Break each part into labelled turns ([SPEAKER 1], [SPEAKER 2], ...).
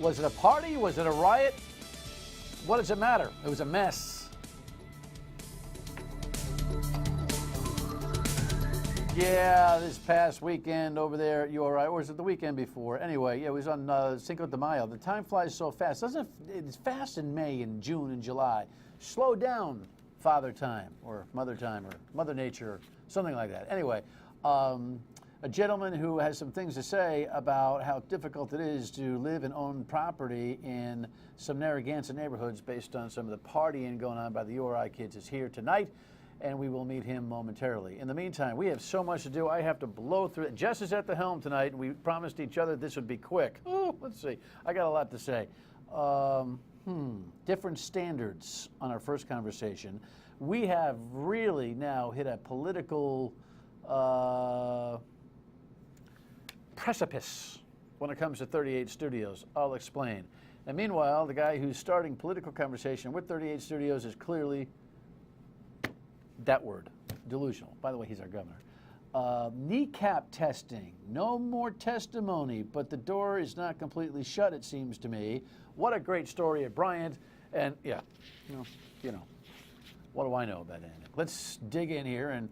[SPEAKER 1] Was it a party? Was it a riot? What does it matter? It was a mess. Yeah, this past weekend over there, you all right? Or was it the weekend before? Anyway, yeah, it was on Cinco de Mayo. The time flies so fast. It's fast in May and June and July. Slow down, Father Time or Mother Nature or something like that. Anyway, a gentleman who has some things to say about how difficult it is to live and own property in some Narragansett neighborhoods based on some of the partying going on by the URI kids is here tonight, and we will meet him momentarily. In the meantime, we have so much to do. I have to blow through it. Jess is at the helm tonight, and we promised each other this would be quick. Oh, let's see. I got a lot to say. Different standards on our first conversation. We have really now hit a political precipice when it comes to 38 Studios. I'll explain. And meanwhile, the guy who's starting political conversation with 38 Studios is clearly that word, delusional. By the way, he's our governor. Kneecap testing. No more testimony, but the door is not completely shut, it seems to me. What a great story at Bryant. And yeah, you know, what do I know about anything? Let's dig in here and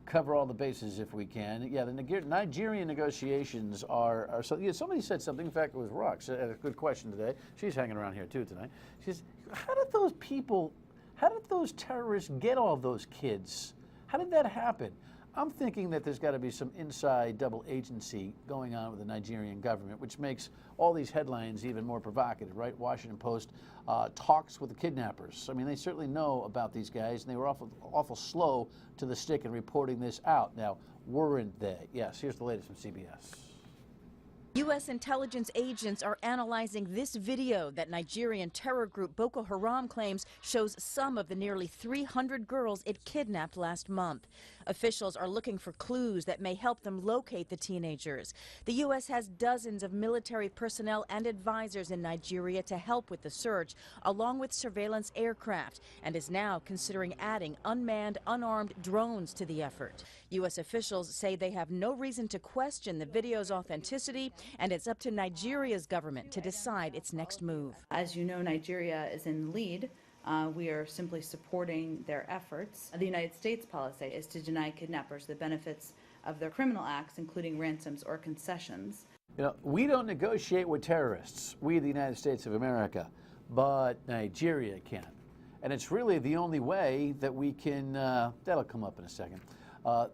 [SPEAKER 1] cover all the bases if we can. Yeah, the Nigerian negotiations are so. Yeah, somebody said something. In fact, it was Rox. A good question today. She's hanging around here too tonight. She says, how did those terrorists get all those kids? How did that happen? I'm thinking that there's got to be some inside double agency going on with the Nigerian government, which makes all these headlines even more provocative, right? Washington Post talks with the kidnappers. I mean, they certainly know about these guys, and they were awful slow to the stick in reporting this out. Now, weren't they? Yes, here's the latest from CBS.
[SPEAKER 2] U.S. intelligence agents are analyzing this video that Nigerian terror group Boko Haram claims shows some of the nearly 300 girls it kidnapped last month. Officials are looking for clues that may help them locate the teenagers. The U.S. has dozens of military personnel and advisors in Nigeria to help with the search, along with surveillance aircraft, and is now considering adding unmanned, unarmed drones to the effort. U.S. officials say they have no reason to question the video's authenticity, and it's up to Nigeria's government to decide its next move.
[SPEAKER 3] As you know, Nigeria is in the lead. We are simply supporting their efforts. The United States policy is to deny kidnappers the benefits of their criminal acts, including ransoms or concessions.
[SPEAKER 1] You know, we don't negotiate with terrorists, we, the United States of America, but Nigeria can. And it's really the only way that we can, that'll come up in a second.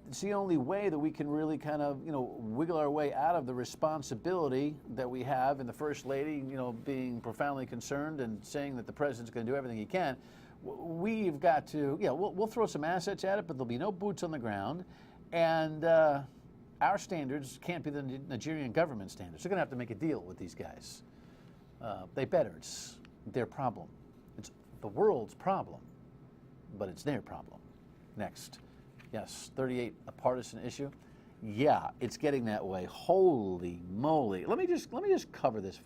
[SPEAKER 1] It's the only way that we can really kind of, wiggle our way out of the responsibility that we have, and the First Lady, being profoundly concerned and saying that the President's going to do everything he can. We've got to, we'll throw some assets at it, but there'll be no boots on the ground. And our standards can't be the Nigerian government standards. They're going to have to make a deal with these guys. They better. It's their problem. It's the world's problem, but it's their problem. Next. Yes, 38, a partisan issue. Yeah, it's getting that way. Holy moly. Let me just cover this.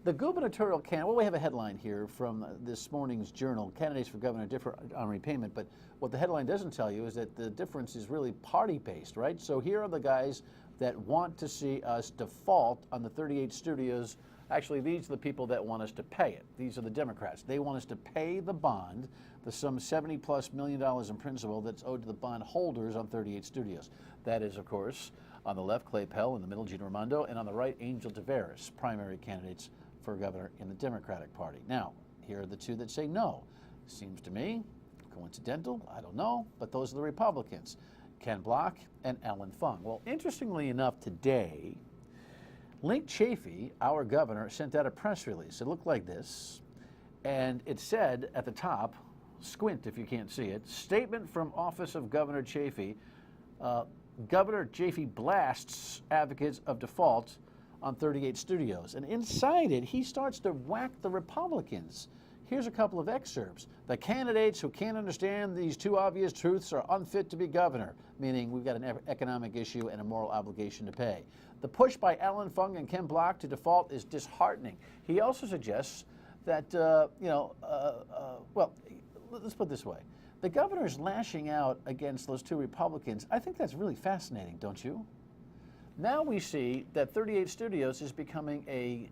[SPEAKER 1] The gubernatorial candidate, well, we have a headline here from this morning's journal. Candidates for governor differ on repayment, but what the headline doesn't tell you is that the difference is really party-based, right? So here are the guys that want to see us default on the 38 Studios. Actually, these are the people that want us to pay it. These are the Democrats. They want us to pay the bond, the some $70+ million in principal that's owed to the bond holders on 38 Studios. That is, of course, on the left, Clay Pell, in the middle, Gina Raimondo, and on the right, Angel Tavares, primary candidates for governor in the Democratic Party. Now, here are the two that say no. Seems to me coincidental, I don't know, but those are the Republicans, Ken Block and Alan Fung. Well, interestingly enough, today, Link Chafee, our governor, sent out a press release. It looked like this, and it said at the top, squint if you can't see it, statement from Office of Governor Chafee. Governor Chafee blasts advocates of default on 38 Studios. And inside it, he starts to whack the Republicans. Here's a couple of excerpts. The candidates who can't understand these two obvious truths are unfit to be governor, meaning we've got an economic issue and a moral obligation to pay. The push by Alan Fung and Ken Block to default is disheartening. He also suggests that, well, let's put it this way. The governor's lashing out against those two Republicans. I think that's really fascinating, don't you? Now we see that 38 Studios is becoming a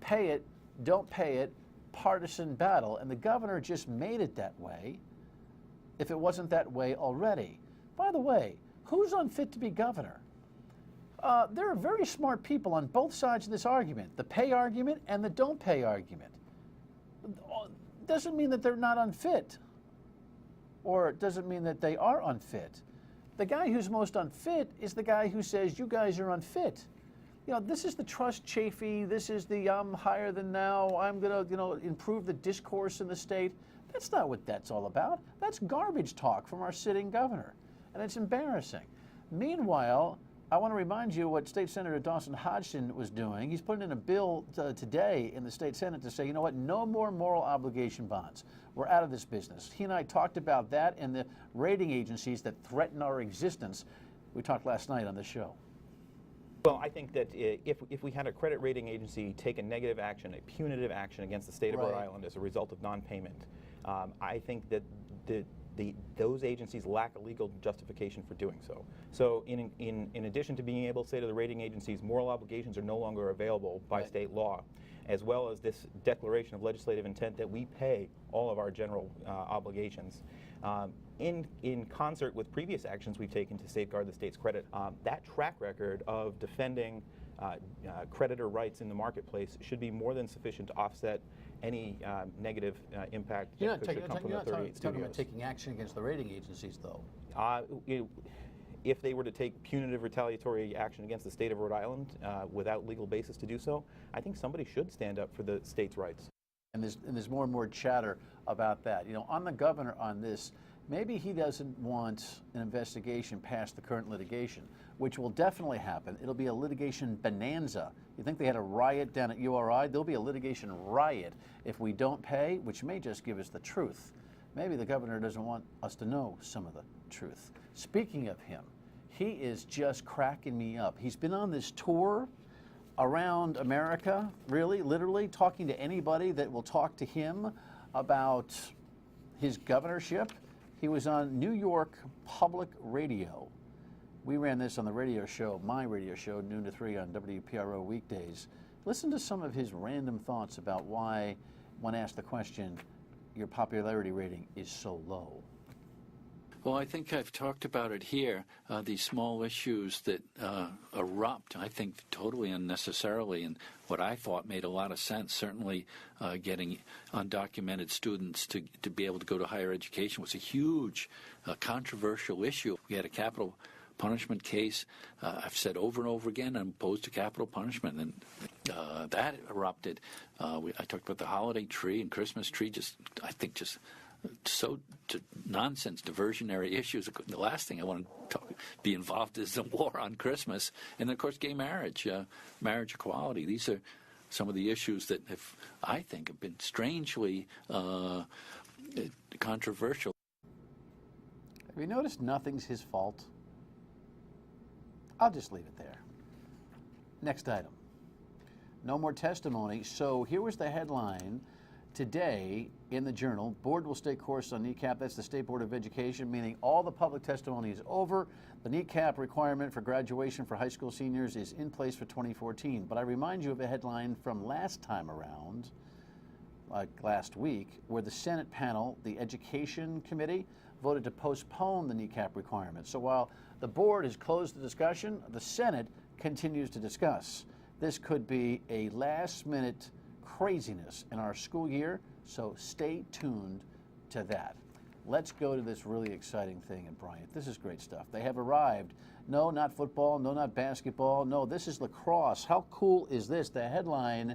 [SPEAKER 1] pay it, don't pay it, partisan battle. And the governor just made it that way if it wasn't that way already. By the way, who's unfit to be governor? There are very smart people on both sides of this argument, the pay argument and the don't pay argument. Doesn't mean that they're not unfit, or it doesn't mean that they are unfit. The guy who's most unfit is the guy who says, you guys are unfit. You know, this is the trust chafee, this is the I'm higher than now, I'm going to, improve the discourse in the state. That's not what that's all about. That's garbage talk from our sitting governor, and it's embarrassing. Meanwhile, I want to remind you what State Senator Dawson Hodgson was doing. He's putting in a bill today in the State Senate to say, you know what, no more moral obligation bonds. We're out of this business. He and I talked about that and the rating agencies that threaten our existence. We talked last night on the show.
[SPEAKER 4] Well, I think that if we had a credit rating agency take a negative action, a punitive action against the state of Rhode Island as a result of non-payment, I think that those agencies lack a legal justification for doing so. So in addition to being able to say to the rating agencies moral obligations are no longer available by state law, as well as this declaration of legislative intent that we pay all of our general obligations, in concert with previous actions we've taken to safeguard the state's credit, that track record of defending creditor rights in the marketplace should be more than sufficient to offset any negative impact that could come from the 38
[SPEAKER 1] You're not talking
[SPEAKER 4] studios.
[SPEAKER 1] about taking action against the rating agencies, though.
[SPEAKER 4] If they were to take punitive retaliatory action against the state of Rhode Island without legal basis to do so, I think somebody should stand up for the state's rights.
[SPEAKER 1] And there's more and more chatter about that. You know, on the governor on this, maybe he doesn't want an investigation past the current litigation, which will definitely happen. It'll be a litigation bonanza. You think they had a riot down at URI? There'll be a litigation riot if we don't pay, which may just give us the truth. Maybe the governor doesn't want us to know some of the truth. Speaking of him, he is just cracking me up. He's been on this tour around America, really, literally, talking to anybody that will talk to him about his governorship. He was on New York Public Radio. We ran this on the radio show, my radio show, noon to 3 on WPRO weekdays. Listen to some of his random thoughts about why, when asked the question, your popularity rating is so low.
[SPEAKER 5] Well, I think I've talked about it here, these small issues that erupt, I think, totally unnecessarily, and what I thought made a lot of sense. Certainly getting undocumented students to be able to go to higher education was a huge controversial issue. We had a capital punishment case. I've said over and over again, I'm opposed to capital punishment, and that erupted. I talked about the holiday tree and Christmas tree, just so nonsense, diversionary issues. The last thing I want to be involved is the war on Christmas. And then, of course, gay marriage, marriage equality. These are some of the issues that I think have been strangely controversial.
[SPEAKER 1] Have you noticed nothing's his fault? I'll just leave it there. Next item. No more testimony. So here was the headline today in the Journal. Board will stay course on NECAP. That's the State Board of Education, meaning all the public testimony is over. The NECAP requirement for graduation for high school seniors is in place for 2014. But I remind you of a headline from last time around, like last week, where the Senate panel, the Education Committee, voted to postpone the NECAP requirement. So while the board has closed the discussion, the Senate continues to discuss. This could be a last-minute craziness in our school year, so stay tuned to that. Let's go to this really exciting thing in Bryant. This is great stuff. They have arrived. No, not football. No, not basketball. No, this is lacrosse. How cool is this? The headline,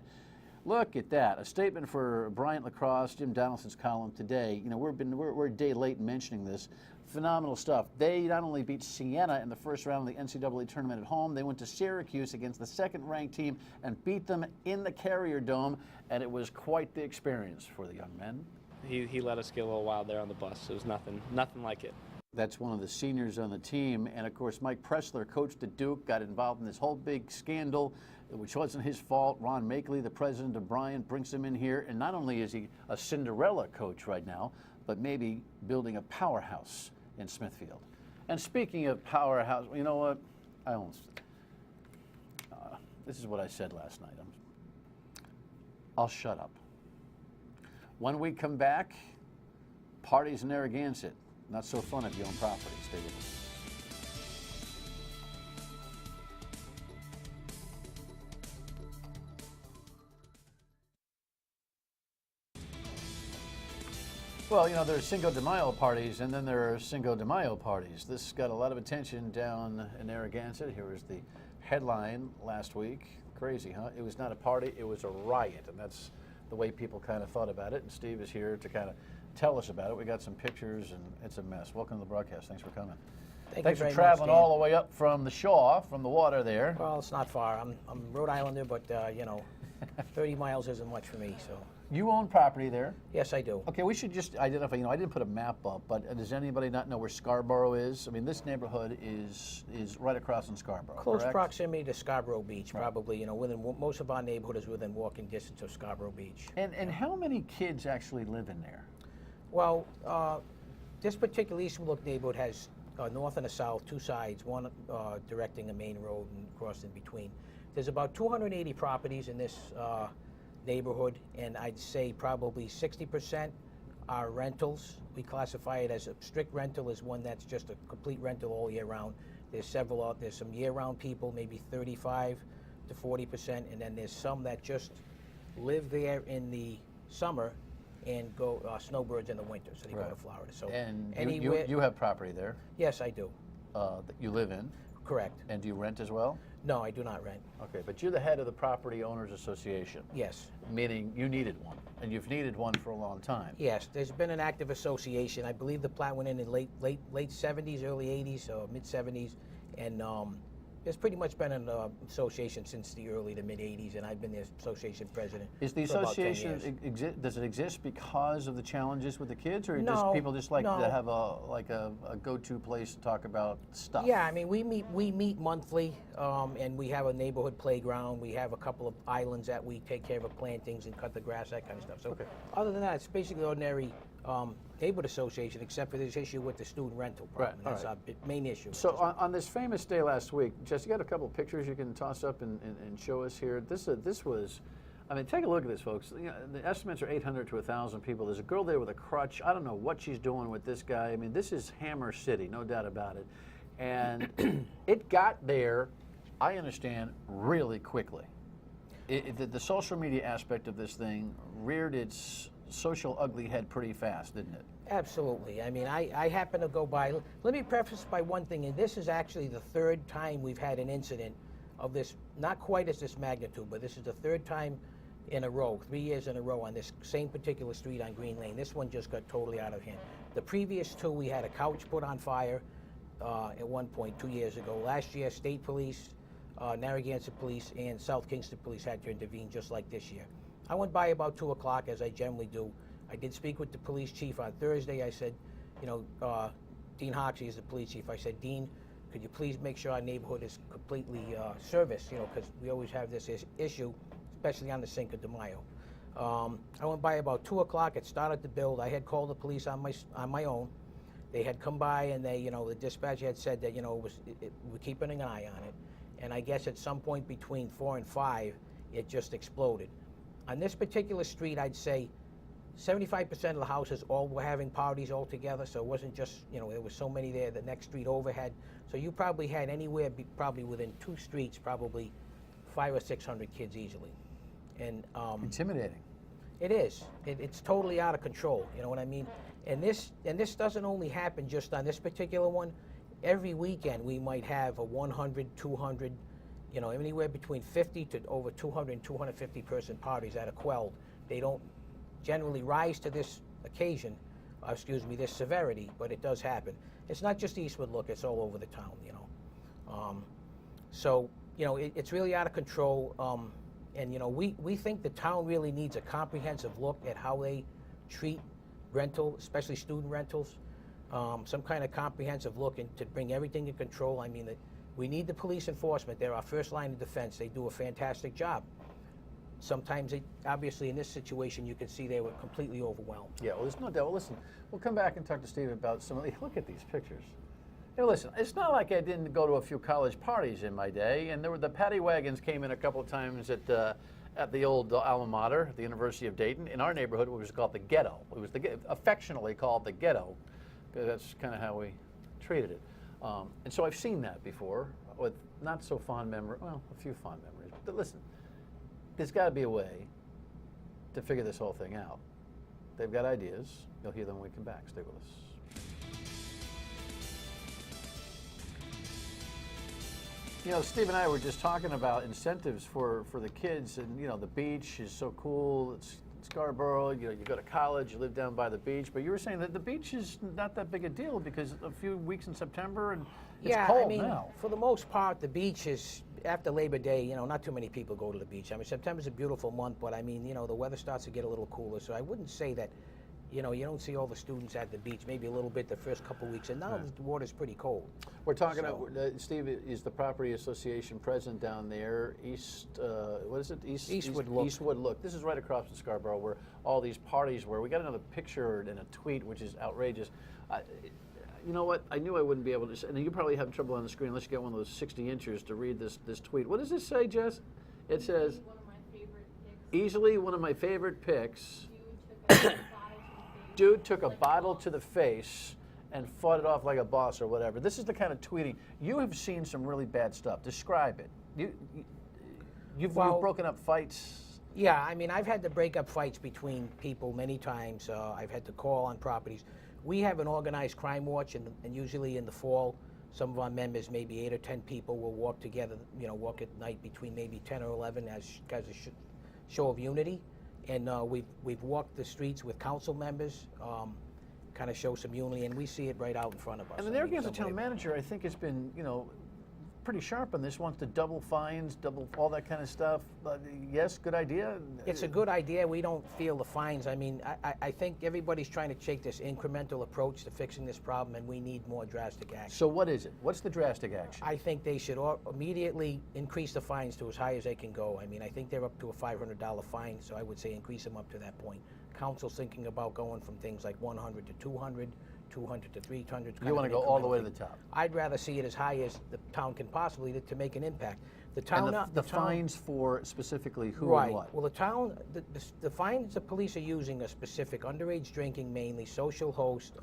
[SPEAKER 1] look at that. A statement for Bryant lacrosse, Jim Donaldson's column today. You know, we're a day late in mentioning this. Phenomenal stuff. They not only beat Siena in the first round of the NCAA tournament at home, they went to Syracuse against the second-ranked team and beat them in the Carrier Dome, and it was quite the experience for the young men.
[SPEAKER 6] He let us get a little wild there on the bus. It was nothing like it.
[SPEAKER 1] That's one of the seniors on the team, and of course Mike Pressler, coached at Duke, got involved in this whole big scandal, which wasn't his fault. Ron Makeley, the president of Bryant, brings him in here, and not only is he a Cinderella coach right now, but maybe building a powerhouse in Smithfield. And speaking of powerhouse, you know what? I almost, this is what I said last night. I'll shut up. When we come back, parties in Narragansett. Not so fun if you own property. Stay with us. Well, you know, there's Cinco de Mayo parties, and then there are Cinco de Mayo parties. This got a lot of attention down in Narragansett. Here was the headline last week. Crazy, huh? It was not a party, it was a riot, and that's the way people kind of thought about it. And Steve is here to kind of tell us about it. We got some pictures, and it's a mess. Welcome to the broadcast. Thanks for coming. Thanks for traveling all the way up from the shore, from the water there.
[SPEAKER 7] Well, it's not far. I'm Rhode Islander, but you know, 30 miles isn't much for me. So.
[SPEAKER 1] You own property there?
[SPEAKER 7] Yes, I do.
[SPEAKER 1] Okay, we should just identify, you know, I didn't put a map up, but does anybody not know where Scarborough is? I mean, this neighborhood is right across in Scarborough,
[SPEAKER 7] Close
[SPEAKER 1] correct?
[SPEAKER 7] proximity to Scarborough Beach, probably. You know, most of our neighborhood is within walking distance of Scarborough Beach.
[SPEAKER 1] And how many kids actually live in there?
[SPEAKER 7] Well, this particular Eastwood neighborhood has a north and a south, two sides, one directing a main road and cross in between. There's about 280 properties in this neighborhood, and I'd say probably 60% are rentals. We classify it as a strict rental as one that's just a complete rental all year round. There's several out there's some year-round people, maybe 35 to 40%, and then there's some that just live there in the summer and go snowbirds in the winter, so they go to Florida. So
[SPEAKER 1] And
[SPEAKER 7] anywhere,
[SPEAKER 1] you have property there
[SPEAKER 7] yes, I do.
[SPEAKER 1] that you live in,
[SPEAKER 7] Correct.
[SPEAKER 1] and do you rent as well?
[SPEAKER 7] No, I do not rent.
[SPEAKER 1] Okay, but you're the head of the Property Owners Association,
[SPEAKER 7] Yes.
[SPEAKER 1] meaning you needed one, and you've needed one for a long time.
[SPEAKER 7] Yes, there's been an active association. I believe the plat went in late 70s, early 80s, or mid 70s, and there's pretty much been an association since the early to mid 80s, and I've been the association president.
[SPEAKER 1] Is the
[SPEAKER 7] for about 10
[SPEAKER 1] association
[SPEAKER 7] years.
[SPEAKER 1] does it exist because of the challenges with the kids, or
[SPEAKER 7] No,
[SPEAKER 1] just people just like
[SPEAKER 7] no.
[SPEAKER 1] to have a go-to place to talk about stuff?
[SPEAKER 7] Yeah, I mean, we meet monthly, and we have a neighborhood playground. We have a couple of islands that we take care of plantings and cut the grass, that kind of stuff. So other than that, it's basically ordinary neighborhood association, except for this issue with the student rental problem.
[SPEAKER 1] Right,
[SPEAKER 7] That's our main issue.
[SPEAKER 1] So on this famous day last week, Jess, you got a couple of pictures you can toss up and show us here. This was, I mean, take a look at this, folks. You know, the estimates are 800 to 1,000 people. There's a girl there with a crutch. I don't know what she's doing with this guy. I mean, this is Hammer City, no doubt about it. And it got there, I understand, really quickly. The social media aspect of this thing reared its social ugly head pretty fast, didn't it?
[SPEAKER 7] Absolutely. I mean, I happen to go by. Let me preface by one thing, and this is actually the third time we've had an incident of this, not quite as this magnitude, but this is the third time in a row, 3 years in a row on this same particular street on Green Lane. This one just got totally out of hand. The previous two, we had a couch put on fire at one point 2 years ago. Last year, state police, Narragansett police, and South Kingston police had to intervene just like this year. I went by about 2 o'clock, as I generally do. I did speak with the police chief on Thursday. I said, you know, Dean Hoxie is the police chief. I said, Dean, could you please make sure our neighborhood is completely serviced, you know, because we always have this issue, especially on the Cinco de Mayo. I went by about 2 o'clock. It started to build. I had called the police on my own. They had come by, and they, you know, the dispatcher had said that, you know, we're keeping an eye on it. And I guess at some point between 4 and 5, it just exploded. On this particular street, I'd say 75% of the houses all were having parties all together, so it wasn't just, you know, there was so many there. The next street over had, so you probably had anywhere, probably within 2 streets, probably 500 or 600 kids easily. And
[SPEAKER 1] Intimidating.
[SPEAKER 7] it is. It's totally out of control. You know what I mean? And this doesn't only happen just on this particular one. Every weekend we might have a 100, 200, you know, anywhere between 50 to over 200 and 250 person parties that are quelled. They don't generally rise to this occasion, this severity, but it does happen. It's not just Eastwood, look, it's all over the town, you know. So, you know, it's really out of control. And, you know, we think the town really needs a comprehensive look at how they treat rental, especially student rentals. Some kind of comprehensive look to bring everything in control. I mean, we need the police enforcement. They're our first line of defense. They do a fantastic job. Sometimes, obviously, in this situation, you can see they were completely overwhelmed.
[SPEAKER 1] Yeah, well, there's no doubt. Well, listen, we'll come back and talk to Steve about some of the, look at these pictures. Hey, listen, it's not like I didn't go to a few college parties in my day, and the paddy wagons came in a couple of times at at the old alma mater, the University of Dayton. In our neighborhood, it was called the ghetto. It was affectionately called the ghetto, because that's kind of how we treated it. And so I've seen that before with not so fond memory, well, a few fond memories. But listen, there's got to be a way to figure this whole thing out. They've got ideas. You'll hear them when we come back. Stay with us. You know, Steve and I were just talking about incentives for the kids, and you know, the beach is so cool. It's Scarborough. You know, you go to college, you live down by the beach. But you were saying that the beach is not that big a deal because a few weeks in September and it's cold now.
[SPEAKER 7] For the most part, the beach is after Labor Day. You know, not too many people go to the beach. I mean, September's a beautiful month, but I mean, you know, the weather starts to get a little cooler. So I wouldn't say that. You know, you don't see all the students at the beach, maybe a little bit the first couple of weeks, and now the water's pretty cold.
[SPEAKER 1] We're talking about, Steve is the Property Association president down there, Eastwood Look. Eastwood Look. This is right across from Scarborough where all these parties were. We got another picture and a tweet, which is outrageous. You know what? I knew I wouldn't be able to, and you probably have trouble on the screen unless you get one of those 60 inchers to read this tweet. What does it say, Jess? It says, easily one of my favorite picks. Dude took a bottle to the face and fought it off like a boss or whatever. This is the kind of tweeting. You have seen some really bad stuff. Describe it. You've broken up fights.
[SPEAKER 7] Yeah, I mean, I've had to break up fights between people many times. I've had to call on properties. We have an organized crime watch, and usually in the fall, some of our members, maybe 8 or 10 people, will walk together, you know, walk at night between maybe 10 or 11 as a show of unity. And we've walked the streets with council members, kind of show some unity, and we see it right out in front of us.
[SPEAKER 1] And the Narragansett town manager, I think, has been, you know, pretty sharp on this. Wants to double fines, double all that kind of stuff. Yes, good idea.
[SPEAKER 7] It's a good idea. We don't feel the fines. I mean, I think everybody's trying to take this incremental approach to fixing this problem, and we need more drastic action.
[SPEAKER 1] So what is it? What's the drastic action?
[SPEAKER 7] I think they should immediately increase the fines to as high as they can go. I mean, I think they're up to a $500 fine, so I would say increase them up to that point. Council's thinking about going from things like 100 to 200. 200 to 300.
[SPEAKER 1] You want to go all the way to the top?
[SPEAKER 7] I'd rather see it as high as the town can possibly to make an impact. The town,
[SPEAKER 1] and the fines for specifically who
[SPEAKER 7] right.
[SPEAKER 1] and what?
[SPEAKER 7] Well, the town, the fines the police are using are specific: underage drinking, mainly social host,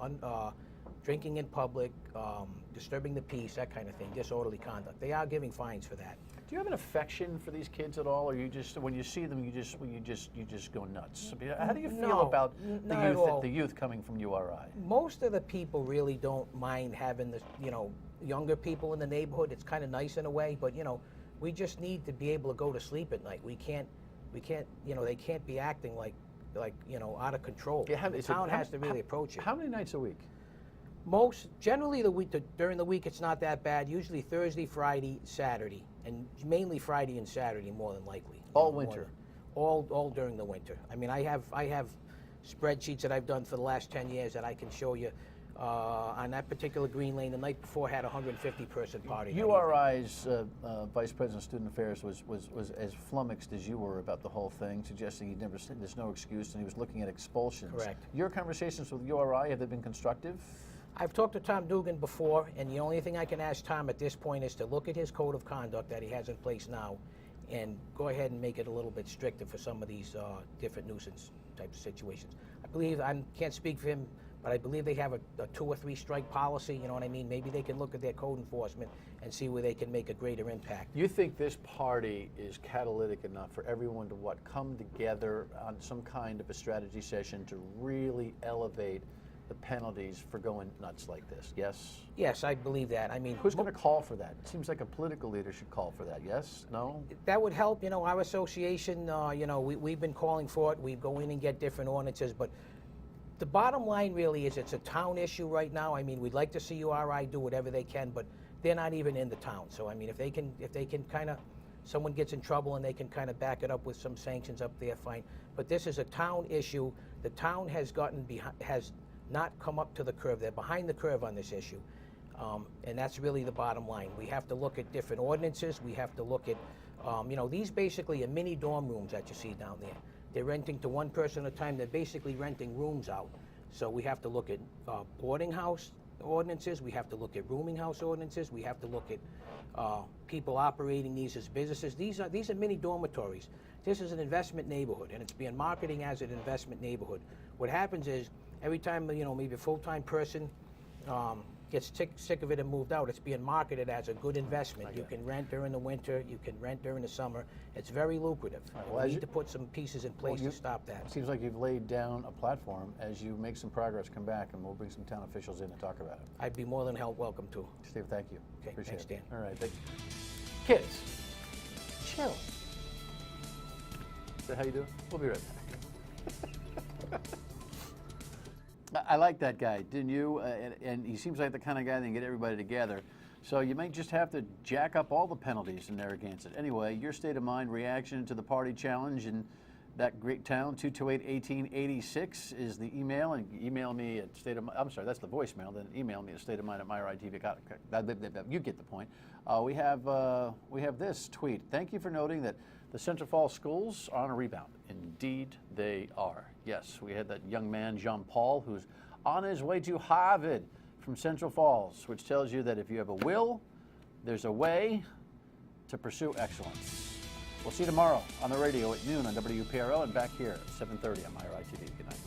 [SPEAKER 7] drinking in public, disturbing the peace, that kind of thing, disorderly conduct. They are giving fines for that.
[SPEAKER 1] Do you have an affection for these kids at all, or you just, when you see them, you just go nuts? I mean, how do you feel about the youth coming from URI?
[SPEAKER 7] Most of the people really don't mind having the younger people in the neighborhood. It's kind of nice in a way, but we just need to be able to go to sleep at night. We can't they can't be acting like out of control.
[SPEAKER 1] Yeah,
[SPEAKER 7] the town has to really approach it.
[SPEAKER 1] How many nights a week?
[SPEAKER 7] Generally during the week it's not that bad. Usually Thursday, Friday, Saturday, and mainly Friday and Saturday more than likely.
[SPEAKER 1] All winter.
[SPEAKER 7] All during the winter. I mean, I have spreadsheets that I've done for the last 10 years that I can show you. On that particular Green Lane, the night before had a 150-person party.
[SPEAKER 1] URI's Vice President of Student Affairs was as flummoxed as you were about the whole thing, suggesting there's no excuse, and he was looking at expulsions.
[SPEAKER 7] Correct.
[SPEAKER 1] Your conversations with URI, have they been constructive?
[SPEAKER 7] I've talked to Tom Dugan before, and the only thing I can ask Tom at this point is to look at his code of conduct that he has in place now and go ahead and make it a little bit stricter for some of these different nuisance types of situations. I believe, I can't speak for him, but I believe they have a 2 or 3 strike policy, you know what I mean? Maybe they can look at their code enforcement and see where they can make a greater impact.
[SPEAKER 1] You think this party is catalytic enough for everyone to come together on some kind of a strategy session to really elevate the penalties for going nuts like this, yes?
[SPEAKER 7] Yes, I believe that. I mean,
[SPEAKER 1] who's going to call for that? It seems like a political leader should call for that, yes? No?
[SPEAKER 7] That would help, our association, we've been calling for it. We go in and get different ordinances, but the bottom line really is it's a town issue right now. I mean, we'd like to see URI do whatever they can, but they're not even in the town. So, I mean, if they can kind of, someone gets in trouble and they can kind of back it up with some sanctions up there, fine. But this is a town issue. The town has not come up to the curve. They're behind the curve on this issue. And that's really the bottom line. We have to look at different ordinances. We have to look at, these basically are mini dorm rooms that you see down there. They're renting to one person at a time. They're basically renting rooms out. So we have to look at boarding house ordinances. We have to look at rooming house ordinances. We have to look at people operating these as businesses. These are mini dormitories. this is an investment neighborhood, and it's being marketing as an investment neighborhood. What happens is, every time, maybe a full-time person gets sick of it and moved out, it's being marketed as a good investment. You can rent during the winter, you can rent during the summer. It's very lucrative.
[SPEAKER 1] Well,
[SPEAKER 7] we need to put some pieces in place to stop that.
[SPEAKER 1] It seems like you've laid down a platform. As you make some progress, come back and we'll bring some town officials in to talk about it.
[SPEAKER 7] I'd be more than welcome to.
[SPEAKER 1] Steve, thank you.
[SPEAKER 7] Okay,
[SPEAKER 1] Appreciate
[SPEAKER 7] thanks,
[SPEAKER 1] it.
[SPEAKER 7] Dan.
[SPEAKER 1] All right, thank you. Kids, chill. Is that how you do it? We'll be right back. I like that guy, didn't you? And he seems like the kind of guy that can get everybody together. So you might just have to jack up all the penalties in there against it. Anyway, your state of mind reaction to the party challenge in that great town, 228-1886 is the email. And email me at that's the voicemail. Then email me at stateofmind@myridetv.com. You get the point. We have this tweet. Thank you for noting that the Central Falls schools are on a rebound. Indeed, they are. Yes, we had that young man, Jean Paul, who's on his way to Harvard from Central Falls, which tells you that if you have a will, there's a way to pursue excellence. We'll see you tomorrow on the radio at noon on WPRO and back here at 7:30 on MyRide TV. Good night.